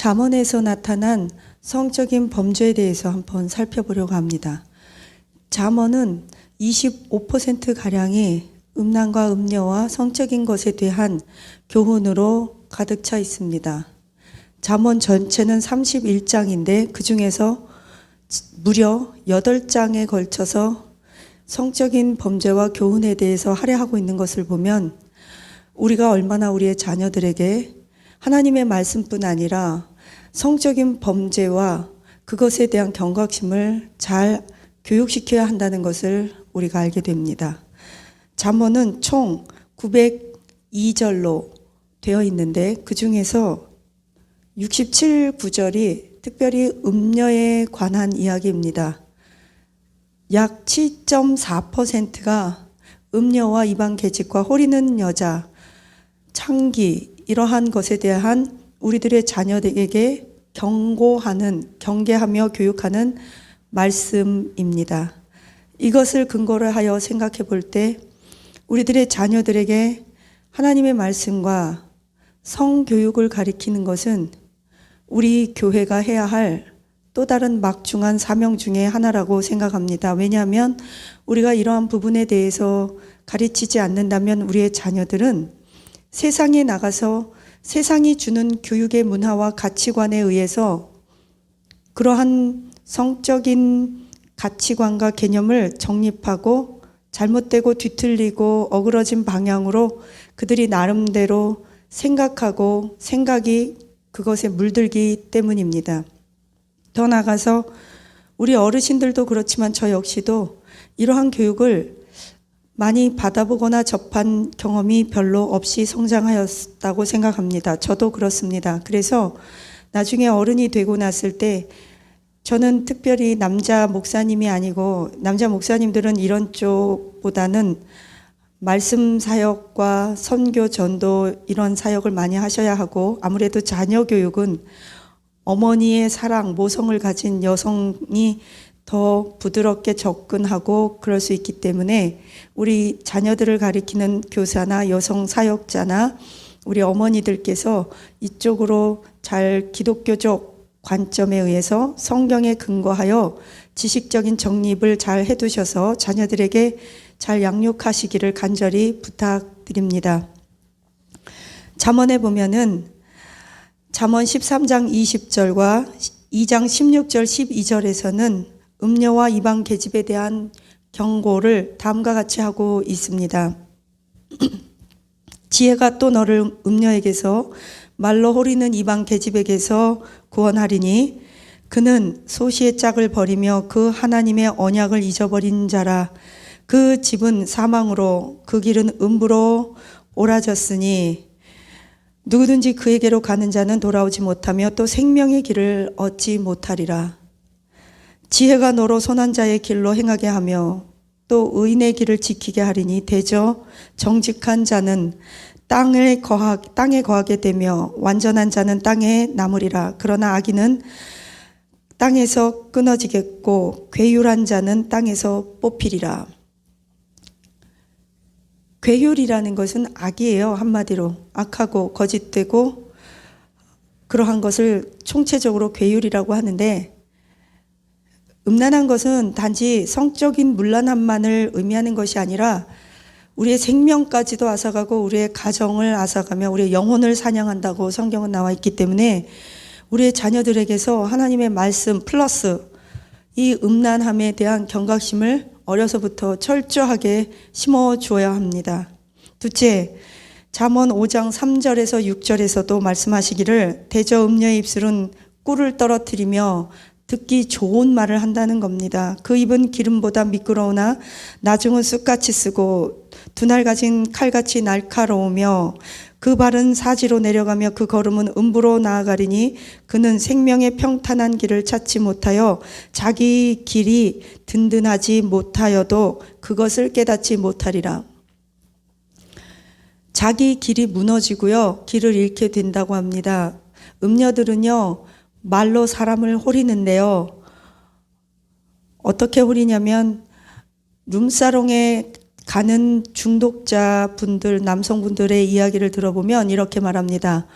잠언에서 나타난 성적인 범죄에 대해서 한번 살펴보려고 합니다. 잠언은 25%가량이 음란과 음녀와 성적인 것에 대한 교훈으로 가득 차 있습니다. 잠언 전체는 31장인데 그 중에서 무려 8장에 걸쳐서 성적인 범죄와 교훈에 대해서 할애하고 있는 것을 보면 우리가 얼마나 우리의 자녀들에게 하나님의 말씀뿐 아니라 성적인 범죄와 그것에 대한 경각심을 잘 교육시켜야 한다는 것을 우리가 알게 됩니다. 잠언은 총 902절로 되어 있는데 그 중에서 67구절이 특별히 음녀에 관한 이야기입니다. 약 7.4%가 음녀와 이방 계집과 호리는 여자, 창기 이러한 것에 대한 우리들의 자녀들에게 경계하며 교육하는 말씀입니다. 이것을 근거로 하여 생각해 볼 때 우리들의 자녀들에게 하나님의 말씀과 성교육을 가리키는 것은 우리 교회가 해야 할 또 다른 막중한 사명 중에 하나라고 생각합니다. 왜냐하면 우리가 이러한 부분에 대해서 가르치지 않는다면 우리의 자녀들은 세상에 나가서 세상이 주는 교육의 문화와 가치관에 의해서 그러한 성적인 가치관과 개념을 정립하고 잘못되고 뒤틀리고 어그러진 방향으로 그들이 나름대로 생각하고 생각이 그것에 물들기 때문입니다. 더 나아가서 우리 어르신들도 그렇지만 저 역시도 이러한 교육을 많이 받아보거나 접한 경험이 별로 없이 성장하였다고 생각합니다. 저도 그렇습니다. 그래서 나중에 어른이 되고 났을 때 저는 특별히 남자 목사님이 아니고 남자 목사님들은 이런 쪽보다는 말씀 사역과 선교 전도 이런 사역을 많이 하셔야 하고 아무래도 자녀 교육은 어머니의 사랑, 모성을 가진 여성이 더 부드럽게 접근하고 그럴 수 있기 때문에 우리 자녀들을 가리키는 교사나 여성 사역자나 우리 어머니들께서 이쪽으로 잘 기독교적 관점에 의해서 성경에 근거하여 지식적인 정립을 잘 해두셔서 자녀들에게 잘 양육하시기를 간절히 부탁드립니다. 잠언에 보면은 잠언 13장 20절과 2장 16절 12절에서는 음녀와 이방 계집에 대한 경고를 다음과 같이 하고 있습니다. 지혜가 또 너를 음녀에게서 말로 호리는 이방 계집에게서 구원하리니 그는 소시의 짝을 버리며 그 하나님의 언약을 잊어버린 자라. 그 집은 사망으로 그 길은 음부로 옳아졌으니 누구든지 그에게로 가는 자는 돌아오지 못하며 또 생명의 길을 얻지 못하리라. 지혜가 너로 선한 자의 길로 행하게 하며 또 의인의 길을 지키게 하리니 대저 정직한 자는 땅에 거하게 되며 완전한 자는 땅에 남으리라. 그러나 악인은 땅에서 끊어지겠고 괴율한 자는 땅에서 뽑히리라. 괴율이라는 것은 악이에요. 한마디로 악하고 거짓되고 그러한 것을 총체적으로 괴율이라고 하는데 음란한 것은 단지 성적인 문란함만을 의미하는 것이 아니라 우리의 생명까지도 앗아가고 우리의 가정을 앗아가며 우리의 영혼을 사냥한다고 성경은 나와 있기 때문에 우리의 자녀들에게서 하나님의 말씀 플러스 이 음란함에 대한 경각심을 어려서부터 철저하게 심어주어야 합니다. 둘째, 잠언 5장 3절에서 6절에서도 말씀하시기를 대저 음녀의 입술은 꿀을 떨어뜨리며 듣기 좋은 말을 한다는 겁니다. 그 입은 기름보다 미끄러우나 나중은 쑥같이 쓰고 두날 가진 칼같이 날카로우며 그 발은 사지로 내려가며 그 걸음은 음부로 나아가리니 그는 생명의 평탄한 길을 찾지 못하여 자기 길이 든든하지 못하여도 그것을 깨닫지 못하리라. 자기 길이 무너지고요. 길을 잃게 된다고 합니다. 음녀들은요. 말로 사람을 호리는데요. 어떻게 호리냐면 룸사롱에 가는 중독자분들, 남성분들의 이야기를 들어보면 이렇게 말합니다.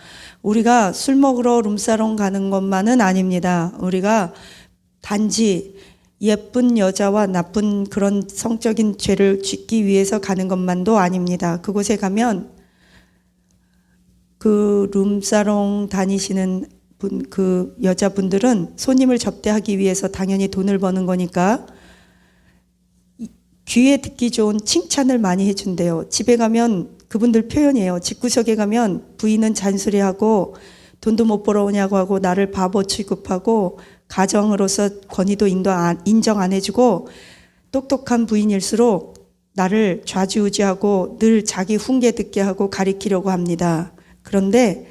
우리가 술 먹으러 룸사롱 가는 것만은 아닙니다. 우리가 단지 예쁜 여자와 나쁜 그런 성적인 죄를 짓기 위해서 가는 것만도 아닙니다. 그곳에 가면 그 룸사롱 다니시는 그 여자분들은 손님을 접대하기 위해서 당연히 돈을 버는 거니까 귀에 듣기 좋은 칭찬을 많이 해준대요. 집에 가면 그분들 표현이에요. 집구석에 가면 부인은 잔소리하고 돈도 못 벌어오냐고 하고 나를 바보 취급하고 가정으로서 권위도 인정 안 해주고 똑똑한 부인일수록 나를 좌지우지하고 늘 자기 훈계 듣게 하고 가리키려고 합니다. 그런데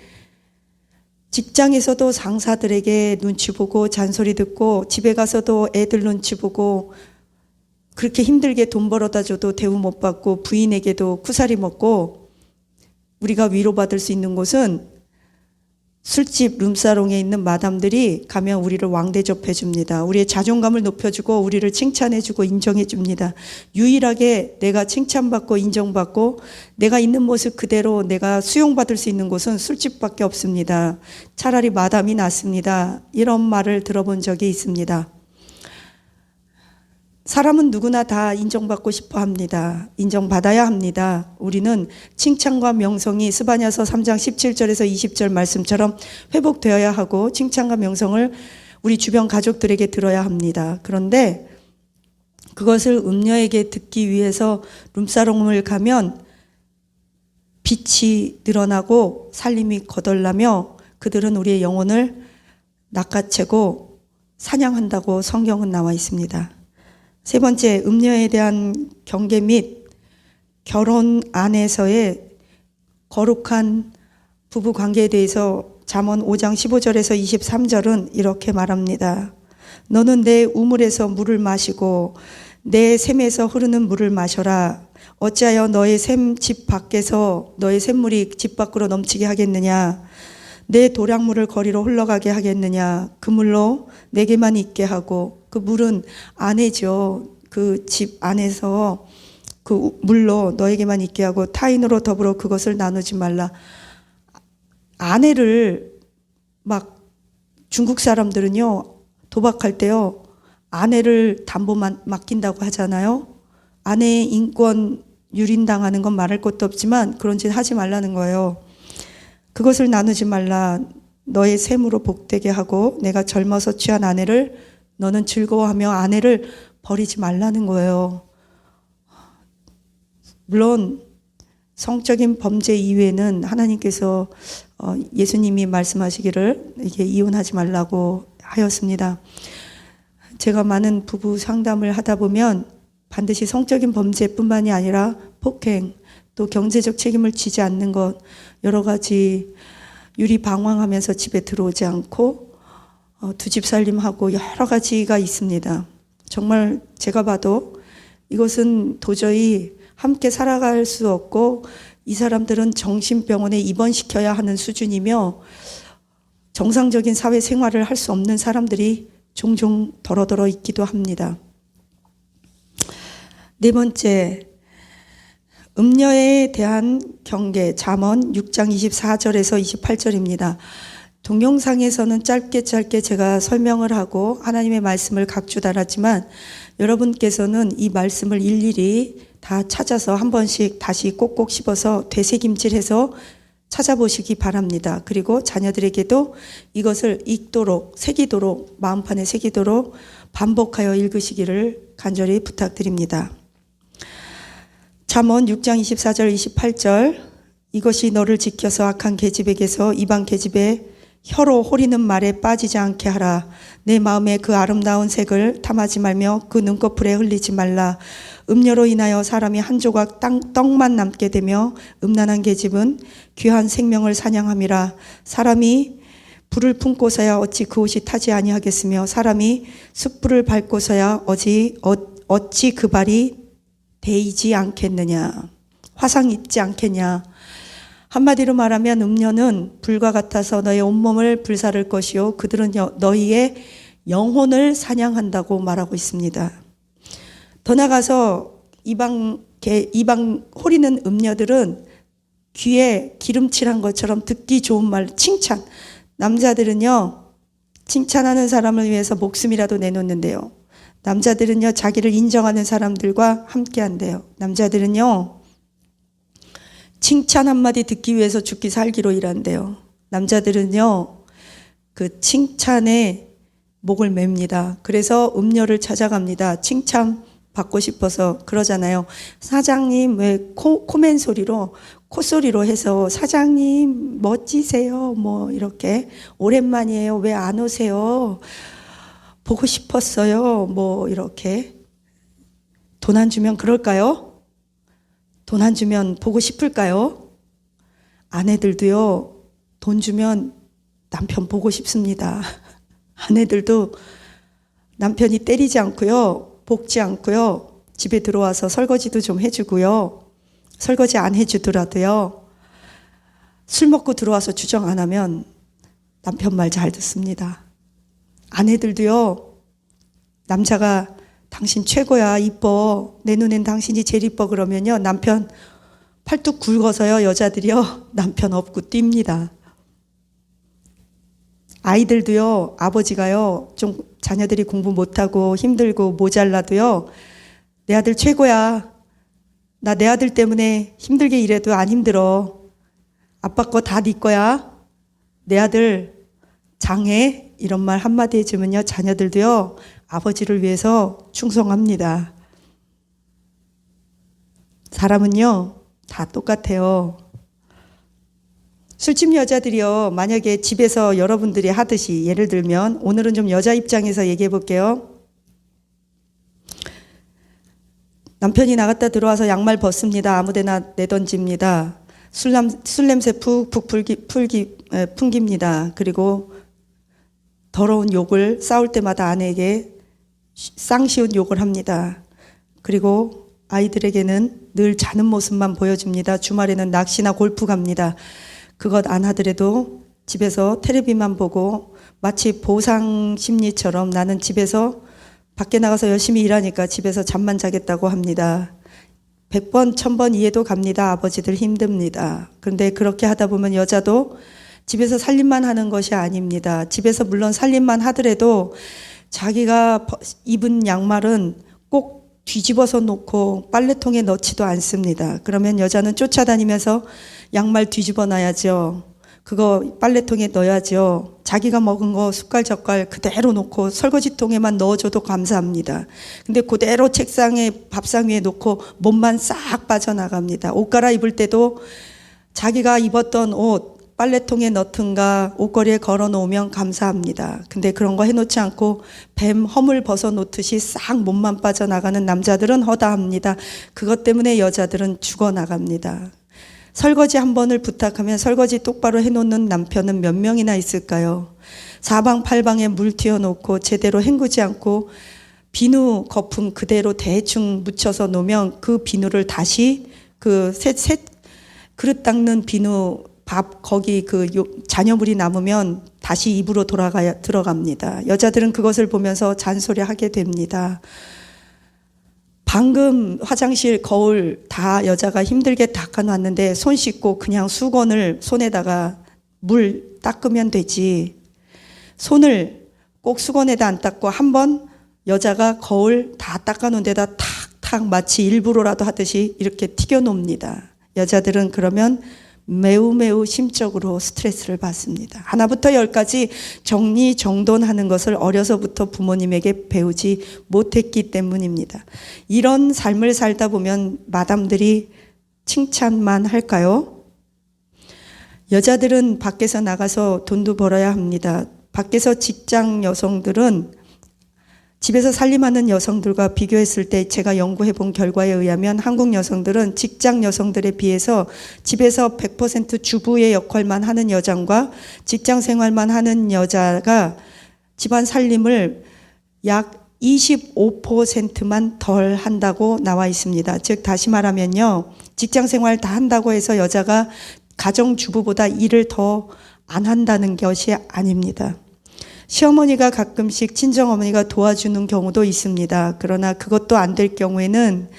직장에서도 상사들에게 눈치 보고 잔소리 듣고 집에 가서도 애들 눈치 보고 그렇게 힘들게 돈 벌어다 줘도 대우 못 받고 부인에게도 쿠사리 먹고 우리가 위로받을 수 있는 곳은 술집 룸사롱에 있는 마담들이 가면 우리를 왕대접해 줍니다. 우리의 자존감을 높여주고 우리를 칭찬해 주고 인정해 줍니다. 유일하게 내가 칭찬받고 인정받고 내가 있는 모습 그대로 내가 수용받을 수 있는 곳은 술집밖에 없습니다. 차라리 마담이 낫습니다. 이런 말을 들어본 적이 있습니다. 사람은 누구나 다 인정받고 싶어 합니다. 인정받아야 합니다. 우리는 칭찬과 명성이 스바냐서 3장 17절에서 20절 말씀처럼 회복되어야 하고 칭찬과 명성을 우리 주변 가족들에게 들어야 합니다. 그런데 그것을 음녀에게 듣기 위해서 룸사롱을 가면 빛이 늘어나고 살림이 거덜나며 그들은 우리의 영혼을 낚아채고 사냥한다고 성경은 나와 있습니다. 세 번째, 음녀에 대한 경계 및 결혼 안에서의 거룩한 부부 관계에 대해서 잠언 5장 15절에서 23절은 이렇게 말합니다. 너는 내 우물에서 물을 마시고 내 샘에서 흐르는 물을 마셔라. 어찌하여 너의 샘 집 밖에서 너의 샘물이 집 밖으로 넘치게 하겠느냐. 내 도량물을 거리로 흘러가게 하겠느냐. 그 물로 내게만 있게 하고 그 물은 아내죠. 그 집 안에서 그 물로 너에게만 있게 하고 타인으로 더불어 그것을 나누지 말라. 아내를 막 중국 사람들은요 도박할 때요 아내를 담보 맡긴다고 하잖아요. 아내의 인권 유린당하는 건 말할 것도 없지만 그런 짓 하지 말라는 거예요. 그것을 나누지 말라. 너의 샘으로 복되게 하고 내가 젊어서 취한 아내를 너는 즐거워하며 아내를 버리지 말라는 거예요. 물론 성적인 범죄 이외에는 하나님께서 예수님이 말씀하시기를 이게 이혼하지 말라고 하였습니다. 제가 많은 부부 상담을 하다 보면 반드시 성적인 범죄뿐만이 아니라 폭행, 또 경제적 책임을 지지 않는 것, 여러 가지 유리방황하면서 집에 들어오지 않고 두 집 살림하고 여러 가지가 있습니다. 정말 제가 봐도 이것은 도저히 함께 살아갈 수 없고 이 사람들은 정신병원에 입원시켜야 하는 수준이며 정상적인 사회생활을 할 수 없는 사람들이 종종 더러더러 있기도 합니다. 네 번째, 음녀에 대한 경계, 잠언 6장 24절에서 28절입니다. 동영상에서는 짧게 제가 설명을 하고 하나님의 말씀을 각주 달았지만 여러분께서는 이 말씀을 일일이 다 찾아서 한 번씩 다시 꼭꼭 씹어서 되새김질해서 찾아보시기 바랍니다. 그리고 자녀들에게도 이것을 읽도록, 새기도록, 마음판에 새기도록 반복하여 읽으시기를 간절히 부탁드립니다. 잠언 6장 24절 28절 이것이 너를 지켜서 악한 계집에게서 이방 계집의 혀로 호리는 말에 빠지지 않게 하라. 내 마음에 그 아름다운 색을 탐하지 말며 그 눈꺼풀에 흘리지 말라. 음료로 인하여 사람이 한 조각 떡만 남게 되며 음란한 계집은 귀한 생명을 사냥함이라. 사람이 불을 품고서야 어찌 그 옷이 타지 아니하겠으며 사람이 숯불을 밟고서야 어찌 그 발이 데이지 않겠느냐. 화상 입지 않겠냐. 한마디로 말하면 음녀는 불과 같아서 너의 온몸을 불사를 것이요 그들은 너희의 영혼을 사냥한다고 말하고 있습니다. 더 나아가서 이방 이방 호리는 음녀들은 귀에 기름칠한 것처럼 듣기 좋은 말, 칭찬. 남자들은요, 칭찬하는 사람을 위해서 목숨이라도 내놓는데요. 남자들은요, 자기를 인정하는 사람들과 함께 한대요. 남자들은요, 칭찬 한마디 듣기 위해서 죽기 살기로 일한대요. 남자들은요, 그 칭찬에 목을 맵니다. 그래서 음녀를 찾아갑니다. 칭찬 받고 싶어서. 그러잖아요. 사장님 왜 코맨 소리로, 콧소리로 해서 사장님 멋지세요, 뭐 이렇게 오랜만이에요, 왜 안 오세요, 보고 싶었어요, 뭐 이렇게. 돈 안 주면 그럴까요? 돈 안 주면 보고 싶을까요? 아내들도요, 돈 주면 남편 보고 싶습니다. 아내들도 남편이 때리지 않고요, 볶지 않고요, 집에 들어와서 설거지도 좀 해주고요, 설거지 안 해주더라도요, 술 먹고 들어와서 주정 안 하면 남편 말 잘 듣습니다. 아내들도요, 남자가 당신 최고야, 이뻐, 내 눈엔 당신이 제일 이뻐 그러면요, 남편 팔뚝 굵어서요, 여자들이요, 남편 업고 뜁니다. 아이들도요, 아버지가요, 좀 자녀들이 공부 못하고 힘들고 모자라도요, 내 아들 최고야, 나 내 아들 때문에 힘들게 일해도 안 힘들어, 아빠 거 다 네 거야, 내 아들 장해, 이런 말 한마디 해주면요, 자녀들도요, 아버지를 위해서 충성합니다. 사람은요, 다 똑같아요. 술집 여자들이요, 만약에 집에서 여러분들이 하듯이, 예를 들면 오늘은 좀 여자 입장에서 얘기해 볼게요. 남편이 나갔다 들어와서 양말 벗습니다. 아무데나 내던집니다. 술 냄새 푹푹 풍깁니다. 그리고 더러운 욕을 싸울 때마다 아내에게 쌍시운 욕을 합니다. 그리고 아이들에게는 늘 자는 모습만 보여줍니다. 주말에는 낚시나 골프 갑니다. 그것 안 하더라도 집에서 텔레비만 보고 마치 보상 심리처럼 나는 집에서 밖에 나가서 열심히 일하니까 집에서 잠만 자겠다고 합니다. 100번, 1000번 이해도 갑니다. 아버지들 힘듭니다. 그런데 그렇게 하다 보면 여자도 집에서 살림만 하는 것이 아닙니다. 집에서 물론 살림만 하더라도 자기가 입은 양말은 꼭 뒤집어서 놓고 빨래통에 넣지도 않습니다. 그러면 여자는 쫓아다니면서 양말 뒤집어 놔야죠. 그거 빨래통에 넣어야죠. 자기가 먹은 거 숟갈 젓갈 그대로 놓고 설거지통에만 넣어줘도 감사합니다. 근데 그대로 책상에 밥상 위에 놓고 몸만 싹 빠져나갑니다. 옷 갈아입을 때도 자기가 입었던 옷 빨래통에 넣든가 옷걸이에 걸어 놓으면 감사합니다. 근데 그런 거 해놓지 않고 뱀 허물 벗어 놓듯이 싹 몸만 빠져나가는 남자들은 허다합니다. 그것 때문에 여자들은 죽어나갑니다. 설거지 한 번을 부탁하면 설거지 똑바로 해놓는 남편은 몇 명이나 있을까요? 사방팔방에 물 튀어놓고 제대로 헹구지 않고 비누 거품 그대로 대충 묻혀서 놓으면 그 비누를 다시 그 그릇 닦는 비누 밥 거기 그 잔여물이 남으면 다시 입으로 들어갑니다. 여자들은 그것을 보면서 잔소리하게 됩니다. 방금 화장실 거울 다 여자가 힘들게 닦아놨는데 손 씻고 그냥 수건을 손에다가 물 닦으면 되지. 손을 꼭 수건에다 안 닦고 한번 여자가 거울 다 닦아놓은 데다 탁탁 마치 일부러라도 하듯이 이렇게 튀겨놓습니다. 여자들은 그러면 매우 심적으로 스트레스를 받습니다. 하나부터 열까지 정리정돈하는 것을 어려서부터 부모님에게 배우지 못했기 때문입니다. 이런 삶을 살다 보면 마담들이 칭찬만 할까요? 여자들은 밖에서 나가서 돈도 벌어야 합니다. 밖에서 직장 여성들은 집에서 살림하는 여성들과 비교했을 때 제가 연구해 본 결과에 의하면 한국 여성들은 직장 여성들에 비해서 집에서 100% 주부의 역할만 하는 여장과 직장 생활만 하는 여자가 집안 살림을 약 25%만 덜 한다고 나와 있습니다. 즉 다시 말하면요, 직장 생활 다 한다고 해서 여자가 가정주부보다 일을 더 안 한다는 것이 아닙니다. 시어머니가 가끔씩 친정어머니가 도와주는 경우도 있습니다. 그러나 그것도 안 될 경우에는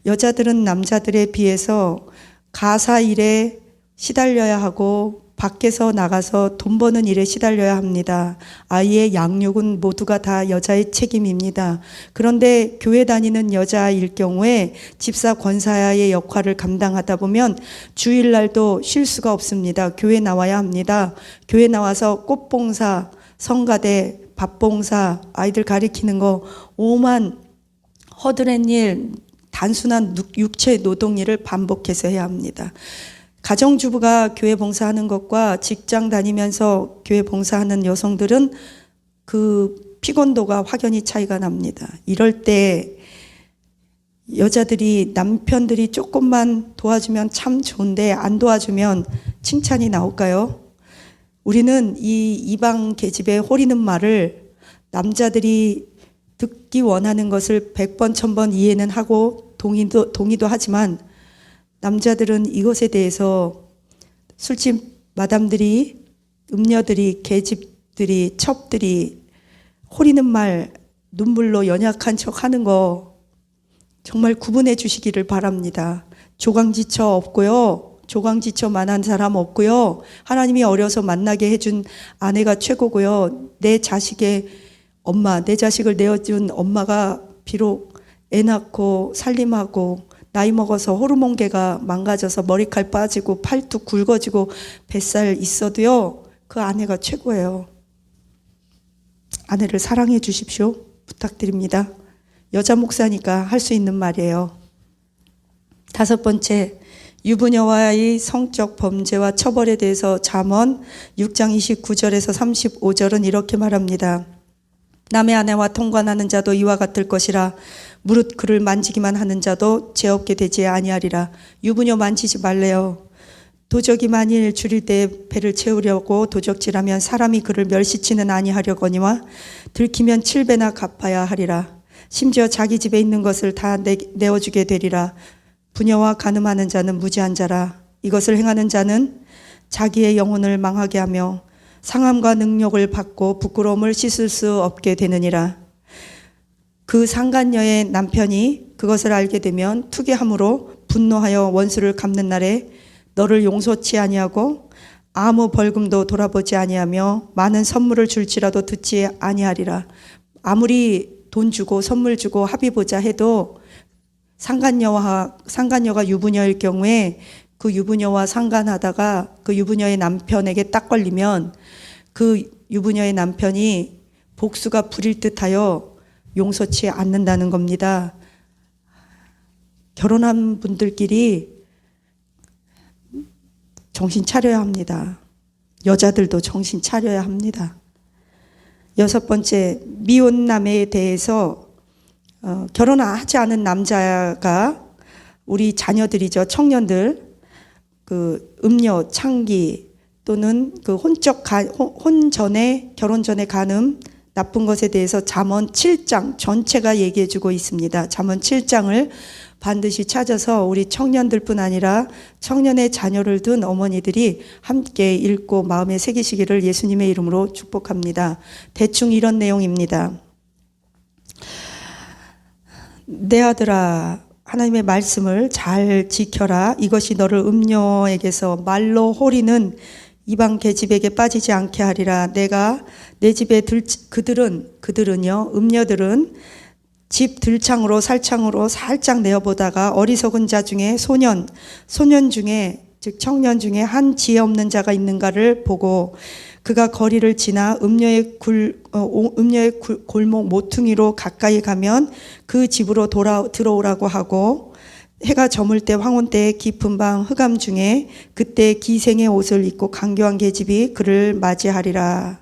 여자들은 남자들에 비해서 가사 일에 시달려야 하고 밖에서 나가서 돈 버는 일에 시달려야 합니다. 아이의 양육은 모두가 다 여자의 책임입니다. 그런데 교회 다니는 여자일 경우에 집사 권사의 역할을 감당하다 보면 주일날도 쉴 수가 없습니다. 교회 나와야 합니다. 교회 나와서 꽃봉사, 성가대, 밥봉사, 아이들 가리키는 거 오만 허드렛 일, 단순한 육체 노동 일을 반복해서 해야 합니다. 가정주부가 교회 봉사하는 것과 직장 다니면서 교회 봉사하는 여성들은 그 피곤도가 확연히 차이가 납니다. 이럴 때 여자들이 남편들이 조금만 도와주면 참 좋은데 안 도와주면 칭찬이 나올까요? 우리는 이 이방 계집의 호리는 말을 남자들이 듣기 원하는 것을 100번, 1000번 이해는 하고 동의도 하지만 남자들은 이것에 대해서 술집 마담들이, 음녀들이, 계집들이, 첩들이 호리는 말, 눈물로 연약한 척 하는 거 정말 구분해 주시기를 바랍니다. 조강지처 없고요. 조강지처만한 사람 없고요. 하나님이 어려서 만나게 해준 아내가 최고고요. 내 자식의 엄마, 내 자식을 내어준 엄마가 비록 애 낳고 살림하고 나이 먹어서 호르몬계가 망가져서 머리칼 빠지고 팔뚝 굵어지고 뱃살 있어도요. 그 아내가 최고예요. 아내를 사랑해 주십시오. 부탁드립니다. 여자 목사니까 할 수 있는 말이에요. 5번째, 유부녀와의 성적 범죄와 처벌에 대해서 잠언 6장 29절에서 35절은 이렇게 말합니다. 남의 아내와 통관하는 자도 이와 같을 것이라. 무릇 그를 만지기만 하는 자도 죄 없게 되지 아니하리라. 유부녀 만지지 말래요. 도적이 만일 줄일 때 배를 채우려고 도적질하면 사람이 그를 멸시치는 아니하려거니와 들키면 7배나 갚아야 하리라. 심지어 자기 집에 있는 것을 다 내어주게 되리라. 부녀와 간음하는 자는 무지한 자라. 이것을 행하는 자는 자기의 영혼을 망하게 하며 상함과 능욕을 받고 부끄러움을 씻을 수 없게 되느니라. 그 상간녀의 남편이 그것을 알게 되면 투기함으로 분노하여 원수를 갚는 날에 너를 용서치 아니하고 아무 벌금도 돌아보지 아니하며 많은 선물을 줄지라도 듣지 아니하리라. 아무리 돈 주고 선물 주고 합의 보자 해도 상간녀가 유부녀일 경우에 그 유부녀와 상간하다가 그 유부녀의 남편에게 딱 걸리면 그 유부녀의 남편이 복수가 부릴 듯하여 용서치 않는다는 겁니다. 결혼한 분들끼리 정신 차려야 합니다. 여자들도 정신 차려야 합니다. 6번째, 미혼남에 대해서 결혼하지 않은 남자가 우리 자녀들이죠. 청년들, 그 음료, 창기 또는 그 혼 전에, 결혼 전에 간음, 나쁜 것에 대해서 잠언 7장 전체가 얘기해주고 있습니다. 잠언 7장을 반드시 찾아서 우리 청년들뿐 아니라 청년의 자녀를 둔 어머니들이 함께 읽고 마음에 새기시기를 예수님의 이름으로 축복합니다. 대충 이런 내용입니다. 내 아들아, 하나님의 말씀을 잘 지켜라. 이것이 너를 음녀에게서 말로 호리는 이방 계집에게 빠지지 않게 하리라. 내가 내 집에 그들은요, 음녀들은 집 들창으로 살창으로 살짝 내어보다가 어리석은 자 중에 소년 중에 즉 청년 중에 한 지혜 없는 자가 있는가를 보고 그가 거리를 지나 음녀의 골목 모퉁이로 가까이 가면 그 집으로 들어오라고 하고 해가 저물 때 황혼 때의 깊은 방 흑암 중에 그때 기생의 옷을 입고 강교한 계집이 그를 맞이하리라.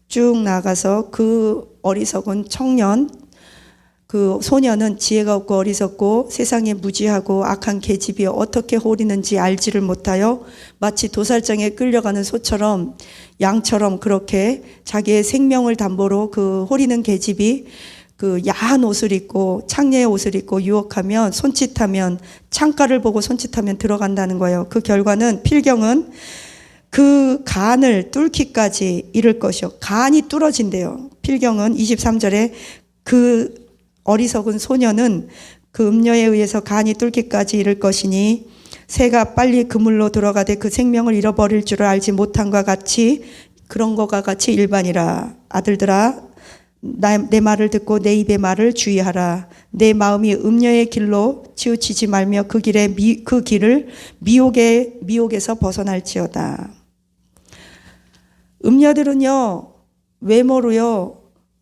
쭉 나가서 그 어리석은 청년, 그 소년은 지혜가 없고 어리석고 세상에 무지하고 악한 계집이 어떻게 호리는지 알지를 못하여 마치 도살장에 끌려가는 소처럼 양처럼 그렇게 자기의 생명을 담보로 그 호리는 계집이 그 야한 옷을 입고 창녀의 옷을 입고 유혹하면 손짓하면 창가를 보고 손짓하면 들어간다는 거예요. 그 결과는 필경은 그 간을 뚫기까지 이를 것이요. 간이 뚫어진대요. 필경은 23절에 그 어리석은 소년은 그 음녀에 의해서 간이 뚫기까지 이를 것이니 새가 빨리 그물로 들어가되 그 생명을 잃어버릴 줄을 알지 못한 것 같이 그런 것과 같이 일반이라. 아들들아 내 말을 듣고 내 입의 말을 주의하라. 내 마음이 음녀의 길로 치우치지 말며 그 길을 미혹에서 벗어날지어다. 음녀들은요, 외모로요,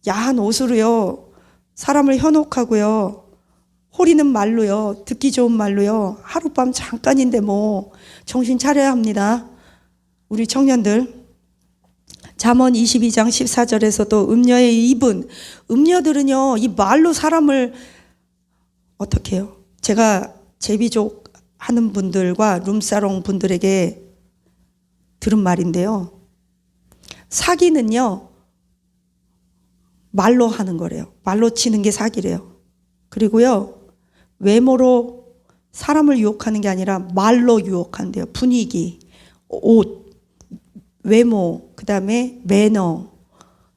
야한 옷으로요, 사람을 현혹하고요, 호리는 말로요, 듣기 좋은 말로요, 하룻밤 잠깐인데 뭐 정신 차려야 합니다. 우리 청년들. 잠언 22장 14절에서도 음녀의 입은, 음녀들은요, 이 말로 사람을 어떻게 해요? 제가 제비족 하는 분들과 룸사롱 분들에게 들은 말인데요. 사기는요, 말로 하는 거래요. 말로 치는 게 사기래요. 그리고요, 외모로 사람을 유혹하는 게 아니라 말로 유혹한대요. 분위기, 옷, 외모, 그 다음에 매너,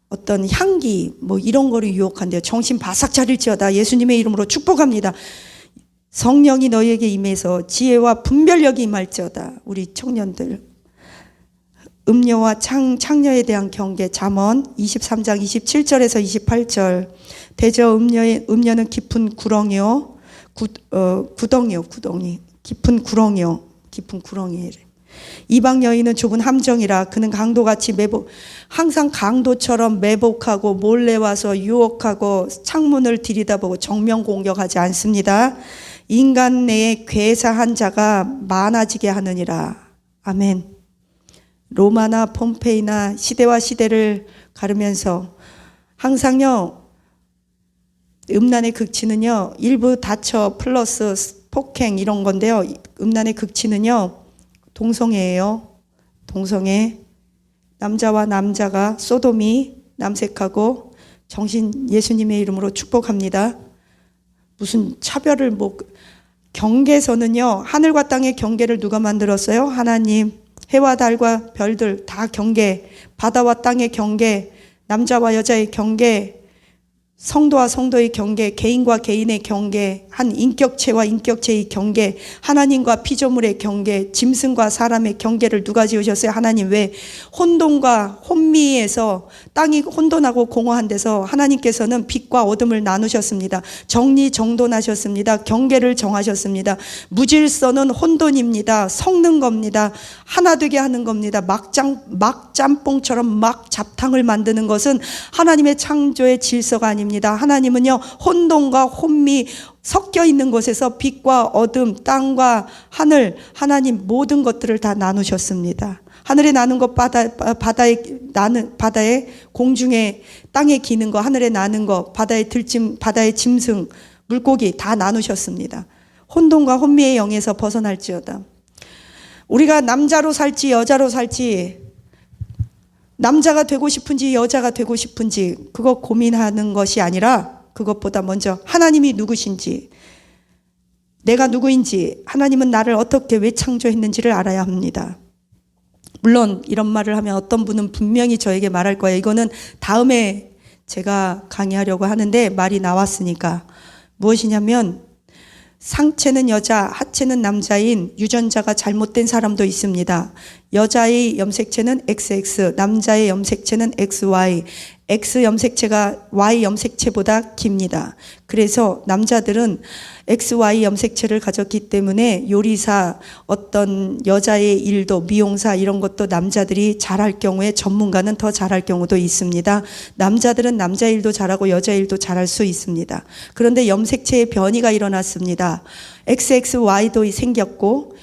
어떤 향기, 뭐 이런 거를 유혹한대요. 정신 바싹 차릴지어다. 예수님의 이름으로 축복합니다. 성령이 너희에게 임해서 지혜와 분별력이 임할지어다. 우리 청년들. 음녀와 창녀에 대한 경계. 잠언 23장 27절에서 28절. 대저 음녀는 깊은 구렁이요, 구덩이. 깊은 구렁이에. 이방 여인은 좁은 함정이라. 그는 강도같이 항상 강도처럼 매복하고 몰래 와서 유혹하고 창문을 들여다보고 정면 공격하지 않습니다. 인간 내에 괴사한 자가 많아지게 하느니라. 아멘. 로마나 폼페이나 시대와 시대를 가르면서 항상요, 음란의 극치는요, 일부 다처 플러스 폭행 이런 건데요. 음란의 극치는요, 동성애예요. 동성애. 남자와 남자가 소돔이 남색하고 정신 예수님의 이름으로 축복합니다. 무슨 차별을 경계선은요, 하늘과 땅의 경계를 누가 만들었어요? 하나님. 해와 달과 별들 다 경계, 바다와 땅의 경계, 남자와 여자의 경계, 성도와 성도의 경계, 개인과 개인의 경계, 한 인격체와 인격체의 경계, 하나님과 피조물의 경계, 짐승과 사람의 경계를 누가 지으셨어요? 하나님. 왜? 혼돈과 혼미에서 땅이 혼돈하고 공허한 데서 하나님께서는 빛과 어둠을 나누셨습니다. 정리정돈하셨습니다. 경계를 정하셨습니다. 무질서는 혼돈입니다. 섞는 겁니다. 하나 되게 하는 겁니다. 막짬뽕처럼 막 잡탕을 만드는 것은 하나님의 창조의 질서가 아닙니다. 하나님은요, 혼돈과 혼미 섞여 있는 곳에서 빛과 어둠, 땅과 하늘, 하나님 모든 것들을 다 나누셨습니다. 하늘에 나는 것, 바다에 공중에 땅에 기는 거, 하늘에 나는 거, 바다의 짐승, 물고기 다 나누셨습니다. 혼돈과 혼미의 영에서 벗어날지어다. 우리가 남자로 살지 여자로 살지, 남자가 되고 싶은지 여자가 되고 싶은지 그거 고민하는 것이 아니라, 그것보다 먼저 하나님이 누구신지, 내가 누구인지, 하나님은 나를 어떻게 왜 창조했는지를 알아야 합니다. 물론 이런 말을 하면 어떤 분은 분명히 저에게 말할 거예요. 이거는 다음에 제가 강의하려고 하는데 말이 나왔으니까. 무엇이냐면, 상체는 여자, 하체는 남자인 유전자가 잘못된 사람도 있습니다. 여자의 염색체는 XX, 남자의 염색체는 XY. X 염색체가 Y 염색체보다 깁니다. 그래서 남자들은 XY 염색체를 가졌기 때문에 요리사, 어떤 여자의 일도, 미용사 이런 것도 남자들이 잘할 경우에 전문가는 더 잘할 경우도 있습니다. 남자들은 남자 일도 잘하고 여자 일도 잘할 수 있습니다. 그런데 염색체의 변이가 일어났습니다. XXY도 생겼고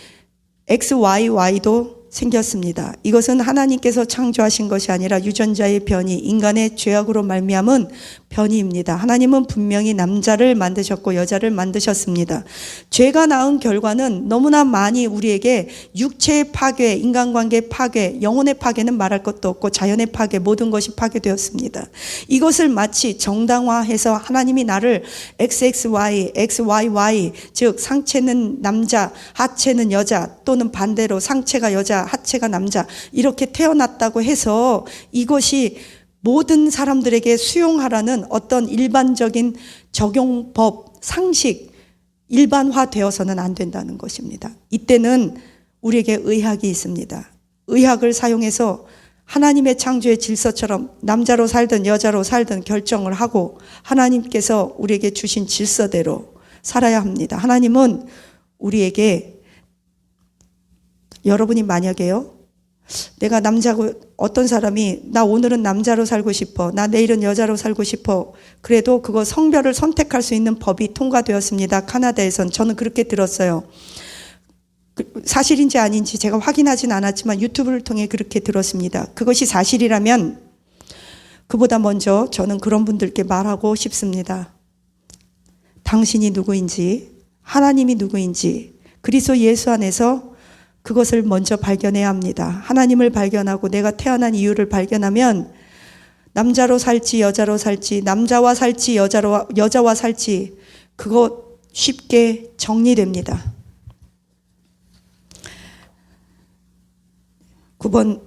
XYY도 생겼습니다. 이것은 하나님께서 창조하신 것이 아니라 유전자의 변이, 인간의 죄악으로 말미암은 변이입니다. 하나님은 분명히 남자를 만드셨고 여자를 만드셨습니다. 죄가 낳은 결과는 너무나 많이 우리에게 육체의 파괴, 인간관계 파괴, 영혼의 파괴는 말할 것도 없고 자연의 파괴, 모든 것이 파괴되었습니다. 이것을 마치 정당화해서 하나님이 나를 XXY, XYY, 즉 상체는 남자, 하체는 여자, 또는 반대로 상체가 여자, 하체가 남자, 이렇게 태어났다고 해서 이것이 모든 사람들에게 수용하라는 어떤 일반적인 적용법, 상식, 일반화되어서는 안 된다는 것입니다. 이때는 우리에게 의학이 있습니다. 의학을 사용해서 하나님의 창조의 질서처럼 남자로 살든 여자로 살든 결정을 하고 하나님께서 우리에게 주신 질서대로 살아야 합니다. 하나님은 우리에게, 여러분이 만약에요, 내가 남자고 어떤 사람이 나 오늘은 남자로 살고 싶어, 나 내일은 여자로 살고 싶어, 그래도 그거 성별을 선택할 수 있는 법이 통과되었습니다. 카나다에선. 저는 그렇게 들었어요. 사실인지 아닌지 제가 확인하진 않았지만 유튜브를 통해 그렇게 들었습니다. 그것이 사실이라면 그보다 먼저 저는 그런 분들께 말하고 싶습니다. 당신이 누구인지, 하나님이 누구인지, 그리스도 예수 안에서 그것을 먼저 발견해야 합니다. 하나님을 발견하고 내가 태어난 이유를 발견하면 남자로 살지 여자로 살지, 남자와 살지 여자와 살지, 그거 쉽게 정리됩니다. 9번,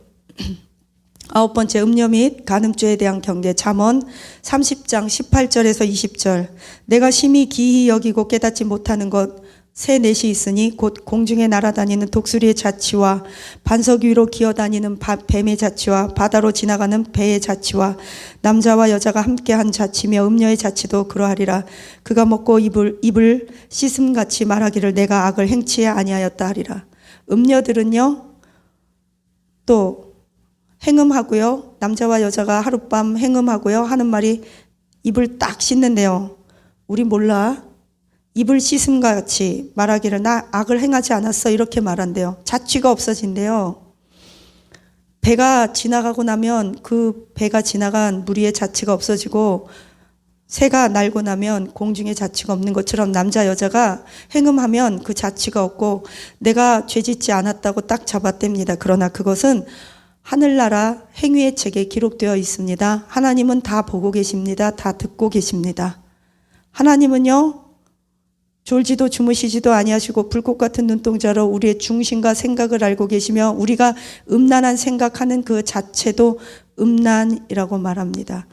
9번째, 음료 및 간음죄에 대한 경계. 잠언 30장 18절에서 20절. 내가 심히 기이 여기고 깨닫지 못하는 것 새 넷이 있으니 곧 공중에 날아다니는 독수리의 자치와 반석 위로 기어다니는 뱀의 자치와 바다로 지나가는 배의 자치와 남자와 여자가 함께한 자치며 음녀의 자치도 그러하리라. 그가 먹고 입을 씻음같이 말하기를 내가 악을 행치 아니하였다 하리라. 음녀들은요, 또 행음하고요, 남자와 여자가 하룻밤 행음하고요 하는 말이 입을 딱 씻는데요, 우리 몰라? 입을 씻음과 같이 말하기를 나 악을 행하지 않았어 이렇게 말한대요. 자취가 없어진대요. 배가 지나가고 나면 그 배가 지나간 무리의 자취가 없어지고 새가 날고 나면 공중에 자취가 없는 것처럼 남자 여자가 행음하면 그 자취가 없고 내가 죄짓지 않았다고 딱 잡아댑니다. 그러나 그것은 하늘나라 행위의 책에 기록되어 있습니다. 하나님은 다 보고 계십니다. 다 듣고 계십니다. 하나님은요, 졸지도 주무시지도 아니하시고 불꽃 같은 눈동자로 우리의 중심과 생각을 알고 계시며 우리가 음란한 생각하는 그 자체도 음란이라고 말합니다.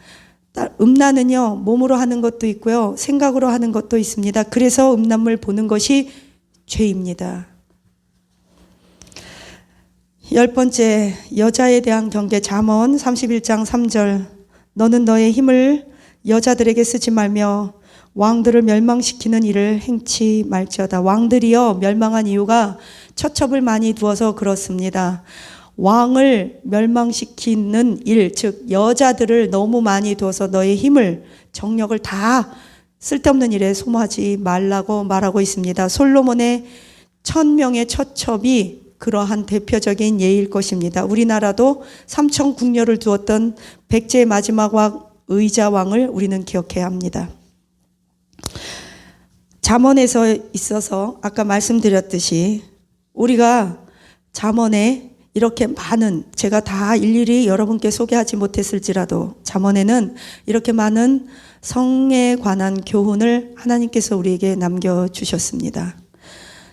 음란은요, 몸으로 하는 것도 있고요, 생각으로 하는 것도 있습니다. 그래서 음란물 보는 것이 죄입니다. 10번째, 여자에 대한 경계. 잠언 31장 3절. 너는 너의 힘을 여자들에게 쓰지 말며 왕들을 멸망시키는 일을 행치 말지어다. 왕들이요, 멸망한 이유가 처첩을 많이 두어서 그렇습니다. 왕을 멸망시키는 일, 즉 여자들을 너무 많이 두어서 너의 힘을, 정력을 다 쓸데없는 일에 소모하지 말라고 말하고 있습니다. 솔로몬의 1000명의 처첩이 그러한 대표적인 예일 것입니다. 우리나라도 3천 궁녀를 두었던 백제의 마지막 왕 의자왕을 우리는 기억해야 합니다. 잠언에서 있어서 아까 말씀드렸듯이 우리가 잠언에 이렇게 많은, 제가 다 일일이 여러분께 소개하지 못했을지라도 잠언에는 이렇게 많은 성에 관한 교훈을 하나님께서 우리에게 남겨주셨습니다.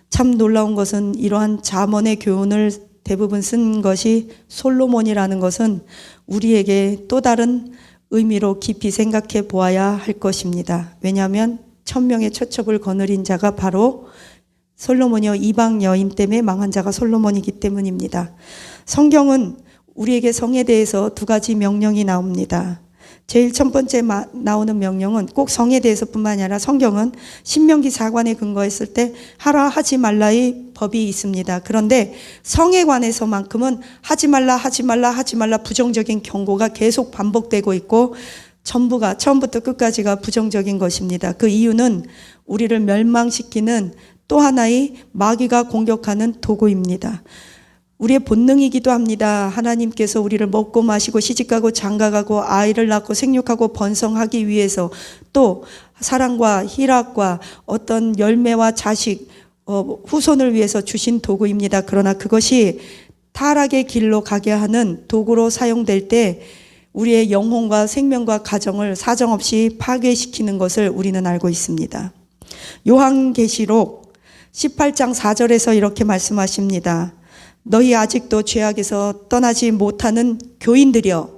참 놀라운 것은 이러한 잠언의 교훈을 대부분 쓴 것이 솔로몬이라는 것은 우리에게 또 다른 의미로 깊이 생각해 보아야 할 것입니다. 왜냐하면 1000명의 처첩을 거느린 자가 바로 솔로몬이요, 이방 여인 때문에 망한 자가 솔로몬이기 때문입니다. 성경은 우리에게 성에 대해서 두 가지 명령이 나옵니다. 제일 첫 번째 나오는 명령은 꼭 성에 대해서뿐만 아니라 성경은 신명기 4관에 근거했을 때 하라 하지 말라의 법이 있습니다. 그런데 성에 관해서만큼은 하지 말라 하지 말라 하지 말라 부정적인 경고가 계속 반복되고 있고 전부가 처음부터 끝까지가 부정적인 것입니다. 그 이유는 우리를 멸망시키는 또 하나의 마귀가 공격하는 도구입니다. 우리의 본능이기도 합니다. 하나님께서 우리를 먹고 마시고 시집가고 장가가고 아이를 낳고 생육하고 번성하기 위해서 또 사랑과 희락과 어떤 열매와 자식, 후손을 위해서 주신 도구입니다. 그러나 그것이 타락의 길로 가게 하는 도구로 사용될 때 우리의 영혼과 생명과 가정을 사정없이 파괴시키는 것을 우리는 알고 있습니다. 요한계시록 18장 4절에서 이렇게 말씀하십니다. 너희 아직도 죄악에서 떠나지 못하는 교인들이여.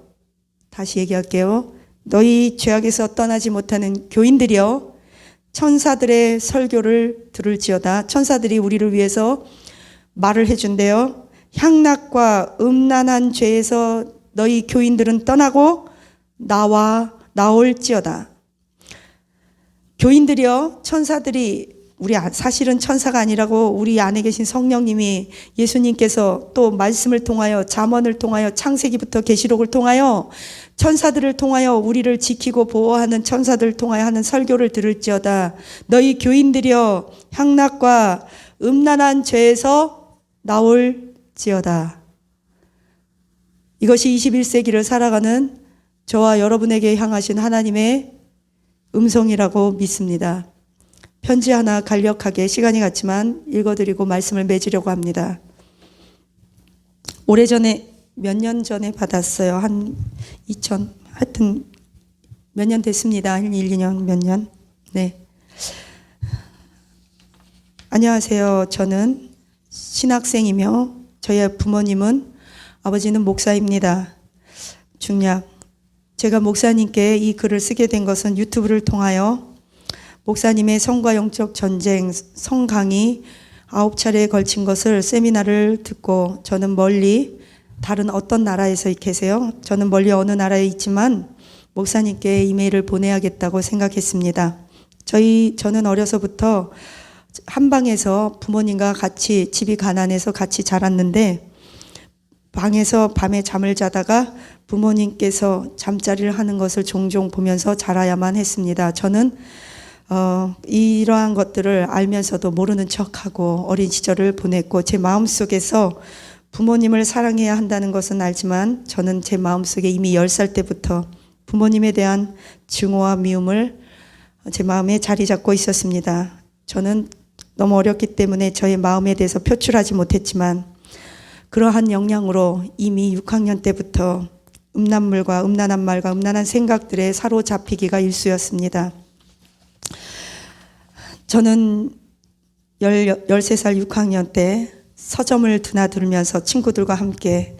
다시 얘기할게요. 너희 죄악에서 떠나지 못하는 교인들이여. 천사들의 설교를 들을지어다. 천사들이 우리를 위해서 말을 해준대요. 향락과 음란한 죄에서 너희 교인들은 떠나고 나올지어다. 교인들이요, 천사들이 사실은 천사가 아니라고 우리 안에 계신 성령님이 예수님께서 또 말씀을 통하여 잠언을 통하여 창세기부터 계시록을 통하여 천사들을 통하여 우리를 지키고 보호하는 천사들을 통하여 하는 설교를 들을지어다. 너희 교인들이여 향락과 음란한 죄에서 나올지어다. 이것이 21세기를 살아가는 저와 여러분에게 향하신 하나님의 음성이라고 믿습니다. 편지 하나 간략하게 시간이 갔지만 읽어드리고 말씀을 맺으려고 합니다. 오래전에 몇 년 전에 받았어요. 하여튼 몇 년 됐습니다. 1, 2년 몇 년. 네. 안녕하세요. 저는 신학생이며 저희 부모님은 아버지는 목사입니다. 중략. 제가 목사님께 이 글을 쓰게 된 것은 유튜브를 통하여 목사님의 성과 영적 전쟁, 성 강의 9차례에 걸친 것을 세미나를 듣고 저는 멀리 다른 어떤 나라에서 계세요. 저는 멀리 어느 나라에 있지만 목사님께 이메일을 보내야겠다고 생각했습니다. 저는 어려서부터 한방에서 부모님과 같이 집이 가난해서 같이 자랐는데 방에서 밤에 잠을 자다가 부모님께서 잠자리를 하는 것을 종종 보면서 자라야만 했습니다. 저는 이러한 것들을 알면서도 모르는 척하고 어린 시절을 보냈고 제 마음속에서 부모님을 사랑해야 한다는 것은 알지만 저는 제 마음속에 이미 10살 때부터 부모님에 대한 증오와 미움을 제 마음에 자리 잡고 있었습니다. 저는 너무 어렸기 때문에 저의 마음에 대해서 표출하지 못했지만 그러한 영향으로 이미 6학년 때부터 음란물과 음란한 말과 음란한 생각들에 사로잡히기가 일쑤였습니다. 저는 13살 6학년 때 서점을 드나들면서 친구들과 함께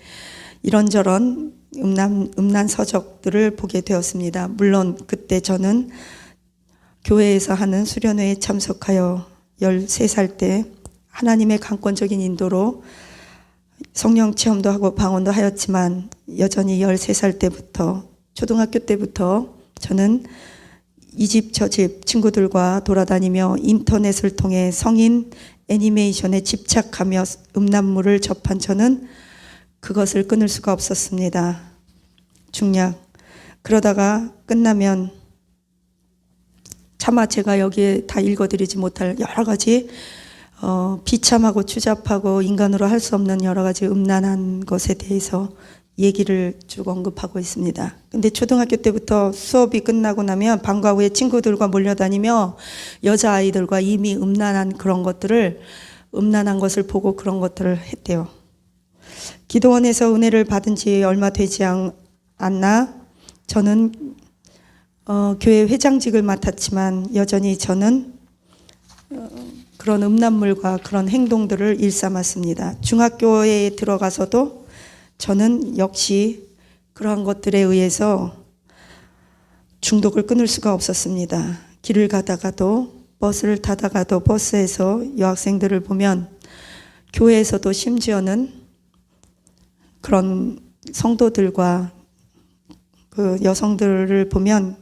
이런저런 음란 서적들을 보게 되었습니다. 물론 그때 저는 교회에서 하는 수련회에 참석하여 13살 때 하나님의 강권적인 인도로 성령 체험도 하고 방언도 하였지만 여전히 13살 때부터 초등학교 때부터 저는 이 집 저 집 친구들과 돌아다니며 인터넷을 통해 성인 애니메이션에 집착하며 음란물을 접한 저는 그것을 끊을 수가 없었습니다. 중략. 그러다가 끝나면 차마 제가 여기에 다 읽어드리지 못할 여러 가지 비참하고 추잡하고 인간으로 할 수 없는 여러 가지 음란한 것에 대해서 얘기를 쭉 언급하고 있습니다. 근데 초등학교 때부터 수업이 끝나고 나면 방과 후에 친구들과 몰려다니며 여자아이들과 이미 음란한 것을 보고 그런 것들을 했대요. 기도원에서 은혜를 받은 지 얼마 되지 않나 저는 교회 회장직을 맡았지만 여전히 저는 그런 음란물과 그런 행동들을 일삼았습니다. 중학교에 들어가서도 저는 역시 그러한 것들에 의해서 중독을 끊을 수가 없었습니다. 길을 가다가도 버스를 타다가도 버스에서 여학생들을 보면 교회에서도 심지어는 그런 성도들과 그 여성들을 보면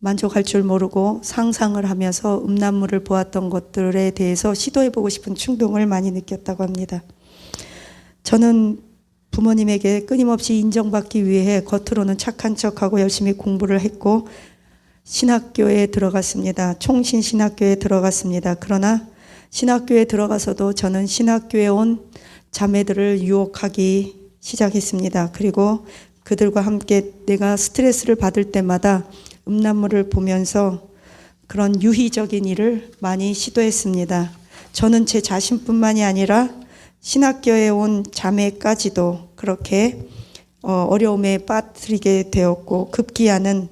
만족할 줄 모르고 상상을 하면서 음란물을 보았던 것들에 대해서 시도해보고 싶은 충동을 많이 느꼈다고 합니다. 저는 부모님에게 끊임없이 인정받기 위해 겉으로는 착한 척하고 열심히 공부를 했고 신학교에 들어갔습니다. 총신신학교에 들어갔습니다. 그러나 신학교에 들어가서도 저는 신학교에 온 자매들을 유혹하기 시작했습니다. 그리고 그들과 함께 내가 스트레스를 받을 때마다 음란물을 보면서 그런 유희적인 일을 많이 시도했습니다. 저는 제 자신뿐만이 아니라 신학교에 온 자매까지도 그렇게 어려움에 빠뜨리게 되었고 급기야는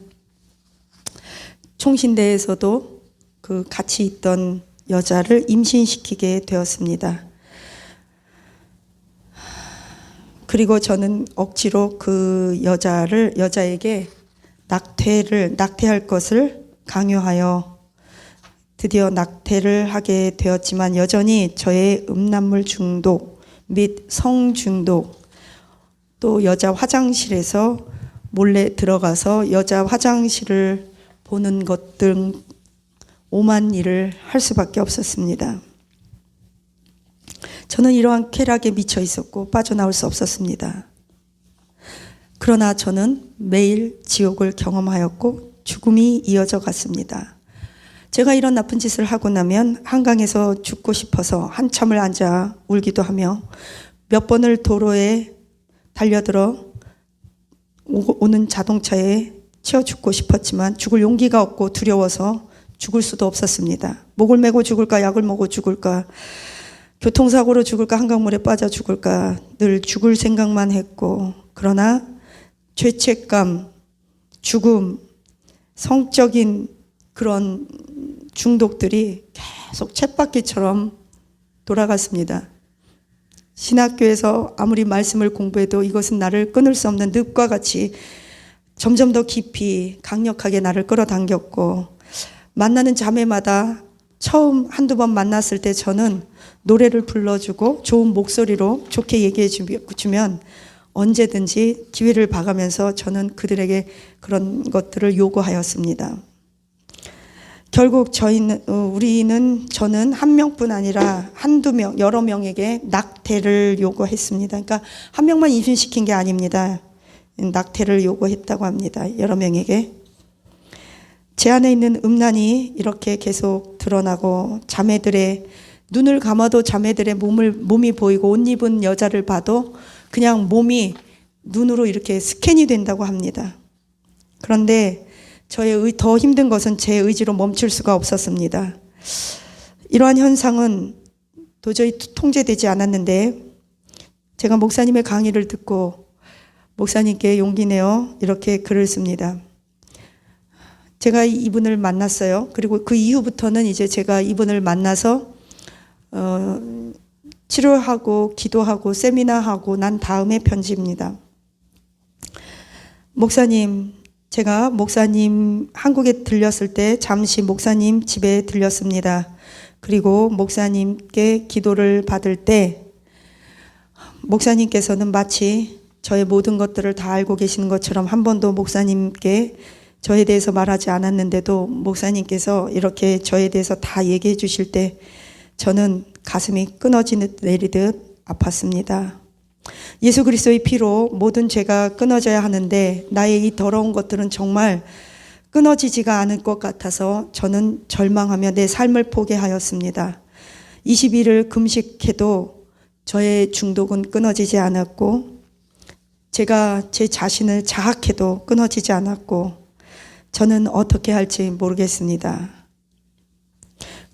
총신대에서도 그 같이 있던 여자를 임신시키게 되었습니다. 그리고 저는 억지로 그 여자에게 낙태할 것을 강요하여 드디어 낙태를 하게 되었지만 여전히 저의 음란물 중독 및 성중독, 또 여자 화장실에서 몰래 들어가서 여자 화장실을 보는 것 등 오만 일을 할 수밖에 없었습니다. 저는 이러한 쾌락에 미쳐 있었고 빠져나올 수 없었습니다. 그러나 저는 매일 지옥을 경험하였고 죽음이 이어져 갔습니다. 제가 이런 나쁜 짓을 하고 나면 한강에서 죽고 싶어서 한참을 앉아 울기도 하며 몇 번을 도로에 달려들어 오는 자동차에 치여 죽고 싶었지만 죽을 용기가 없고 두려워서 죽을 수도 없었습니다. 목을 메고 죽을까, 약을 먹고 죽을까, 교통사고로 죽을까, 한강물에 빠져 죽을까, 늘 죽을 생각만 했고, 그러나 죄책감, 죽음, 성적인 그런 중독들이 계속 쳇바퀴처럼 돌아갔습니다. 신학교에서 아무리 말씀을 공부해도 이것은 나를 끊을 수 없는 늪과 같이 점점 더 깊이 강력하게 나를 끌어당겼고, 만나는 자매마다 처음 한두 번 만났을 때 저는 노래를 불러주고 좋은 목소리로 좋게 얘기해 주면 언제든지 기회를 봐가면서 저는 그들에게 그런 것들을 요구하였습니다. 결국 저는 한 명뿐 아니라 한두 명, 여러 명에게 낙태를 요구했습니다. 그러니까 한 명만 임신시킨 게 아닙니다. 낙태를 요구했다고 합니다. 여러 명에게. 제 안에 있는 음란이 이렇게 계속 드러나고 자매들의 눈을 감아도 자매들의 몸이 보이고 옷 입은 여자를 봐도 그냥 몸이 눈으로 이렇게 스캔이 된다고 합니다. 그런데 저의 더 힘든 것은 제 의지로 멈출 수가 없었습니다. 이러한 현상은 도저히 통제되지 않았는데 제가 목사님의 강의를 듣고 목사님께 용기 내어 이렇게 글을 씁니다. 제가 이분을 만났어요. 그리고 그 이후부터는 이제 제가 이분을 만나서 치료하고 기도하고 세미나하고 난 다음에 편지입니다. 목사님, 제가 목사님 한국에 들렸을 때 잠시 목사님 집에 들렸습니다. 그리고 목사님께 기도를 받을 때 목사님께서는 마치 저의 모든 것들을 다 알고 계시는 것처럼 한 번도 목사님께 저에 대해서 말하지 않았는데도 목사님께서 이렇게 저에 대해서 다 얘기해 주실 때 저는 가슴이 끊어지듯 내리듯 아팠습니다. 예수 그리스도의 피로 모든 죄가 끊어져야 하는데 나의 이 더러운 것들은 정말 끊어지지가 않을 것 같아서 저는 절망하며 내 삶을 포기하였습니다. 20일을 금식해도 저의 중독은 끊어지지 않았고 제가 제 자신을 자학해도 끊어지지 않았고 저는 어떻게 할지 모르겠습니다.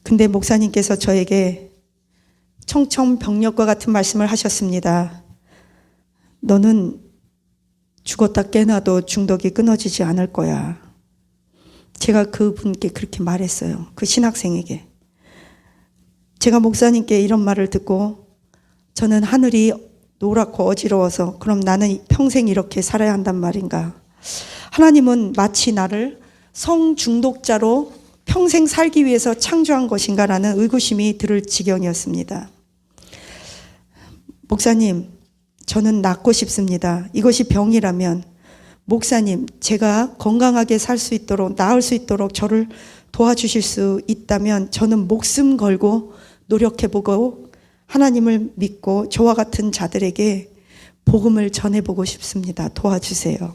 근데 목사님께서 저에게 청천벽력과 같은 말씀을 하셨습니다. 너는 죽었다 깨나도 중독이 끊어지지 않을 거야. 제가 그분께 그렇게 말했어요. 그 신학생에게. 제가 목사님께 이런 말을 듣고 저는 하늘이 노랗고 어지러워서 그럼 나는 평생 이렇게 살아야 한단 말인가. 하나님은 마치 나를 성중독자로 평생 살기 위해서 창조한 것인가라는 의구심이 들을 지경이었습니다. 목사님, 저는 낫고 싶습니다. 이것이 병이라면 목사님, 제가 건강하게 살 수 있도록 나을 수 있도록 저를 도와주실 수 있다면 저는 목숨 걸고 노력해보고 하나님을 믿고 저와 같은 자들에게 복음을 전해보고 싶습니다. 도와주세요.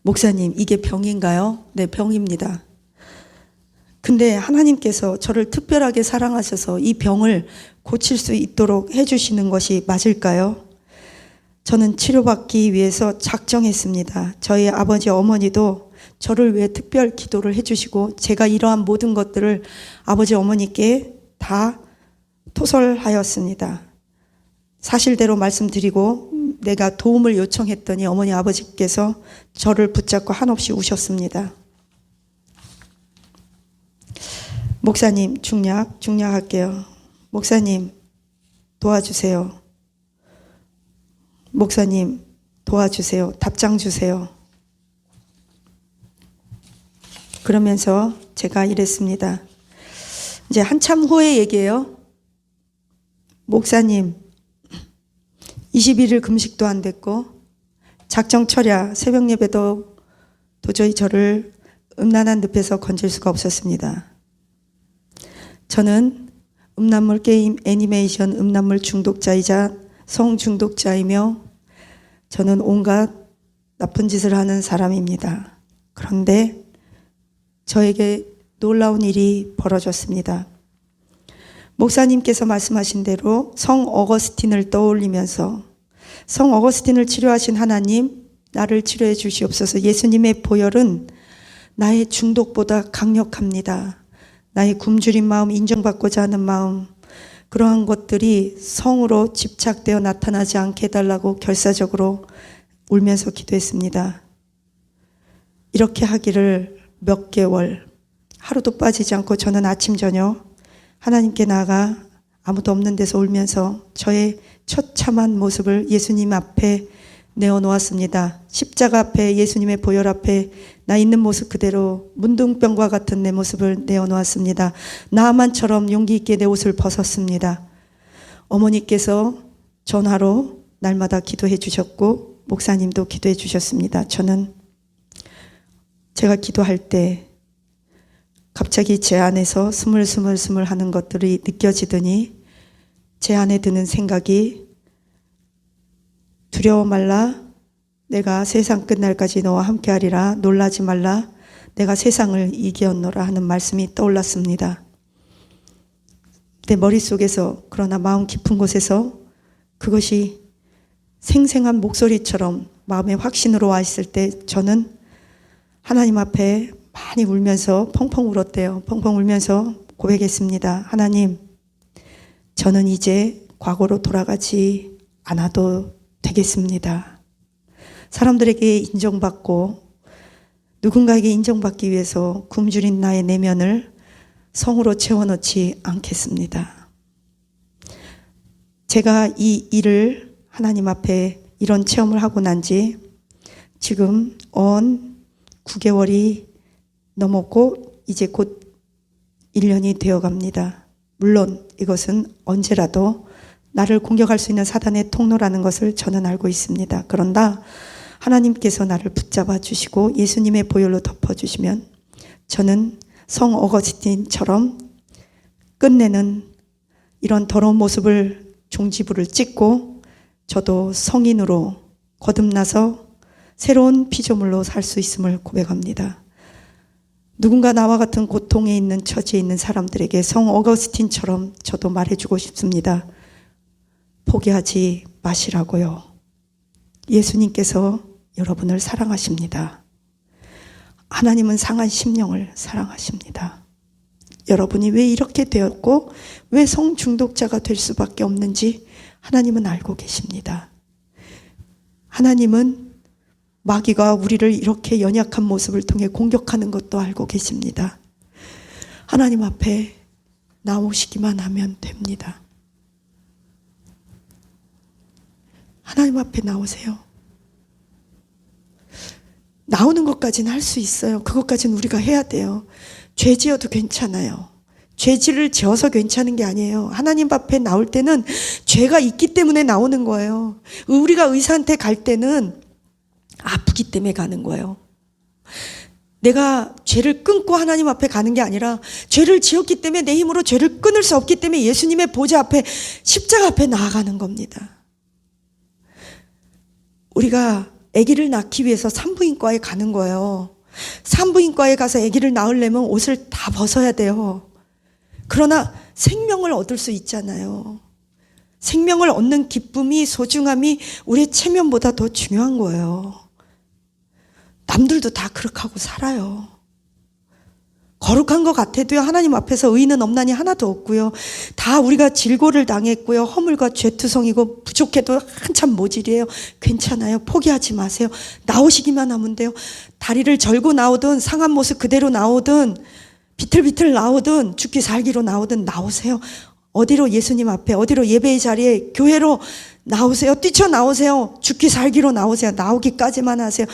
목사님, 이게 병인가요? 네, 병입니다. 근데 하나님께서 저를 특별하게 사랑하셔서 이 병을 고칠 수 있도록 해주시는 것이 맞을까요? 저는 치료받기 위해서 작정했습니다. 저희 아버지 어머니도 저를 위해 특별 기도를 해주시고 제가 이러한 모든 것들을 아버지 어머니께 다 토설하였습니다. 사실대로 말씀드리고 내가 도움을 요청했더니 어머니 아버지께서 저를 붙잡고 한없이 우셨습니다. 목사님, 중략할게요. 목사님, 도와주세요. 목사님, 도와주세요. 답장 주세요. 그러면서 제가 이랬습니다. 이제 한참 후의 얘기예요. 목사님, 21일 금식도 안 됐고 작정 철야 새벽 예배도 도저히 저를 음란한 늪에서 건질 수가 없었습니다. 저는 음란물 게임, 애니메이션 음란물 중독자이자 성 중독자이며 저는 온갖 나쁜 짓을 하는 사람입니다. 그런데 저에게 놀라운 일이 벌어졌습니다. 목사님께서 말씀하신 대로 성 어거스틴을 떠올리면서 성 어거스틴을 치료하신 하나님, 나를 치료해 주시옵소서. 예수님의 보혈은 나의 중독보다 강력합니다. 나의 굶주린 마음, 인정받고자 하는 마음, 그러한 것들이 성으로 집착되어 나타나지 않게 해달라고 결사적으로 울면서 기도했습니다. 이렇게 하기를 몇 개월, 하루도 빠지지 않고 저는 아침 저녁 하나님께 나아가 아무도 없는 데서 울면서 저의 처참한 모습을 예수님 앞에 내어놓았습니다. 십자가 앞에, 예수님의 보혈 앞에 나 있는 모습 그대로 문둥병과 같은 내 모습을 내어놓았습니다. 나만처럼 용기 있게 내 옷을 벗었습니다. 어머니께서 전화로 날마다 기도해 주셨고 목사님도 기도해 주셨습니다. 저는 제가 기도할 때 갑자기 제 안에서 스물스물 하는 것들이 느껴지더니 제 안에 드는 생각이 두려워 말라, 내가 세상 끝날까지 너와 함께하리라, 놀라지 말라, 내가 세상을 이기었노라 하는 말씀이 떠올랐습니다. 내 머릿속에서, 그러나 마음 깊은 곳에서 그것이 생생한 목소리처럼 마음의 확신으로 와 있을 때 저는 하나님 앞에 많이 울면서 펑펑 울었대요. 펑펑 울면서 고백했습니다. 하나님, 저는 이제 과거로 돌아가지 않아도 되겠습니다. 사람들에게 인정받고 누군가에게 인정받기 위해서 굶주린 나의 내면을 성으로 채워넣지 않겠습니다. 제가 이 일을 하나님 앞에 이런 체험을 하고 난 지 지금 9개월이 넘었고 이제 곧 1년이 되어 갑니다. 물론 이것은 언제라도 나를 공격할 수 있는 사단의 통로라는 것을 저는 알고 있습니다. 그런다 하나님께서 나를 붙잡아 주시고 예수님의 보혈로 덮어주시면 저는 성 어거스틴처럼 끝내는 이런 더러운 모습을 종지부를 찍고 저도 성인으로 거듭나서 새로운 피조물로 살 수 있음을 고백합니다. 누군가 나와 같은 고통에 있는 처지에 있는 사람들에게 성 어거스틴처럼 저도 말해주고 싶습니다. 포기하지 마시라고요. 예수님께서 여러분을 사랑하십니다. 하나님은 상한 심령을 사랑하십니다. 여러분이 왜 이렇게 되었고 왜 성중독자가 될 수밖에 없는지 하나님은 알고 계십니다. 하나님은 마귀가 우리를 이렇게 연약한 모습을 통해 공격하는 것도 알고 계십니다. 하나님 앞에 나오시기만 하면 됩니다. 하나님 앞에 나오세요. 나오는 것까지는 할 수 있어요. 그것까지는 우리가 해야 돼요. 죄 지어도 괜찮아요. 죄질을 지어서 괜찮은 게 아니에요. 하나님 앞에 나올 때는 죄가 있기 때문에 나오는 거예요. 우리가 의사한테 갈 때는 아프기 때문에 가는 거예요. 내가 죄를 끊고 하나님 앞에 가는 게 아니라 죄를 지었기 때문에 내 힘으로 죄를 끊을 수 없기 때문에 예수님의 보좌 앞에 십자가 앞에 나아가는 겁니다. 우리가 아기를 낳기 위해서 산부인과에 가는 거예요. 산부인과에 가서 아기를 낳으려면 옷을 다 벗어야 돼요. 그러나 생명을 얻을 수 있잖아요. 생명을 얻는 기쁨이, 소중함이 우리의 체면보다 더 중요한 거예요. 남들도 다 그렇게 하고 살아요. 거룩한 것 같아도요, 하나님 앞에서 의인은 없나니 하나도 없고요. 다 우리가 질고를 당했고요. 허물과 죄투성이고 부족해도 한참 모질이에요. 괜찮아요. 포기하지 마세요. 나오시기만 하면 돼요. 다리를 절고 나오든 상한 모습 그대로 나오든 비틀비틀 나오든 죽기 살기로 나오든 나오세요. 어디로? 예수님 앞에, 어디로? 예배의 자리에, 교회로 나오세요. 뛰쳐나오세요. 죽기 살기로 나오세요. 나오기까지만 하세요.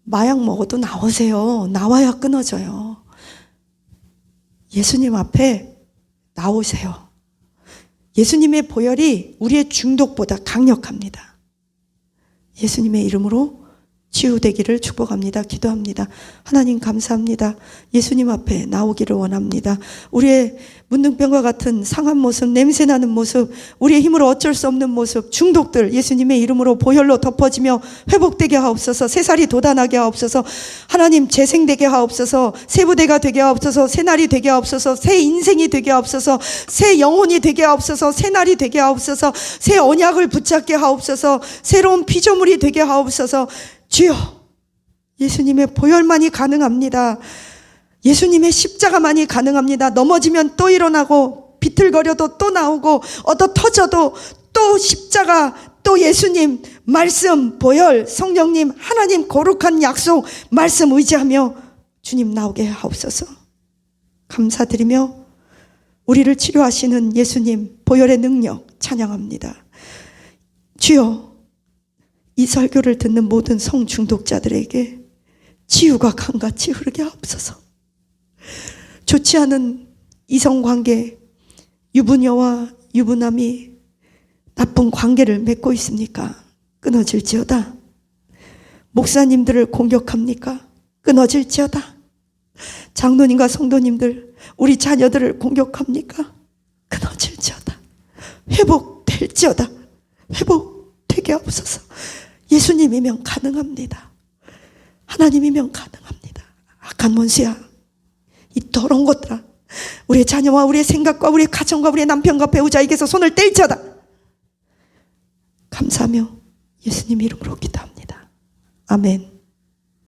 마약 먹어도 나오세요. 나와야 끊어져요. 예수님 앞에 나오세요. 예수님의 보혈이 우리의 중독보다 강력합니다. 예수님의 이름으로 치유되기를 축복합니다. 기도합니다. 하나님 감사합니다. 예수님 앞에 나오기를 원합니다. 우리의 문둥병과 같은 상한 모습, 냄새나는 모습, 우리의 힘으로 어쩔 수 없는 모습, 중독들 예수님의 이름으로 보혈로 덮어지며 회복되게 하옵소서. 새살이 돋아나게 하옵소서. 하나님 재생되게 하옵소서. 새 부대가 되게 하옵소서. 새 날이 되게 하옵소서. 새 인생이 되게 하옵소서. 새 영혼이 되게 하옵소서. 새 날이 되게 하옵소서. 새 언약을 붙잡게 하옵소서. 새로운 피조물이 되게 하옵소서. 주여, 예수님의 보혈만이 가능합니다. 예수님의 십자가만이 가능합니다. 넘어지면 또 일어나고 비틀거려도 또 나오고 얻어 터져도 또 십자가, 또 예수님 말씀, 보혈, 성령님, 하나님 거룩한 약속 말씀 의지하며 주님 나오게 하옵소서. 감사드리며 우리를 치료하시는 예수님 보혈의 능력 찬양합니다. 주여, 이 설교를 듣는 모든 성중독자들에게 치유가 강같이 흐르게 하옵소서. 좋지 않은 이성관계, 유부녀와 유부남이 나쁜 관계를 맺고 있습니까? 끊어질지어다. 목사님들을 공격합니까? 끊어질지어다. 장로님과 성도님들, 우리 자녀들을 공격합니까? 끊어질지어다. 회복될지어다. 회복되게 하옵소서. 예수님이면 가능합니다. 하나님이면 가능합니다. 악한 원수야, 이 더러운 것들아, 우리의 자녀와 우리의 생각과 우리의 가정과 우리의 남편과 배우자에게서 손을 뗄지어다. 감사하며 예수님 이름으로 기도합니다. 아멘.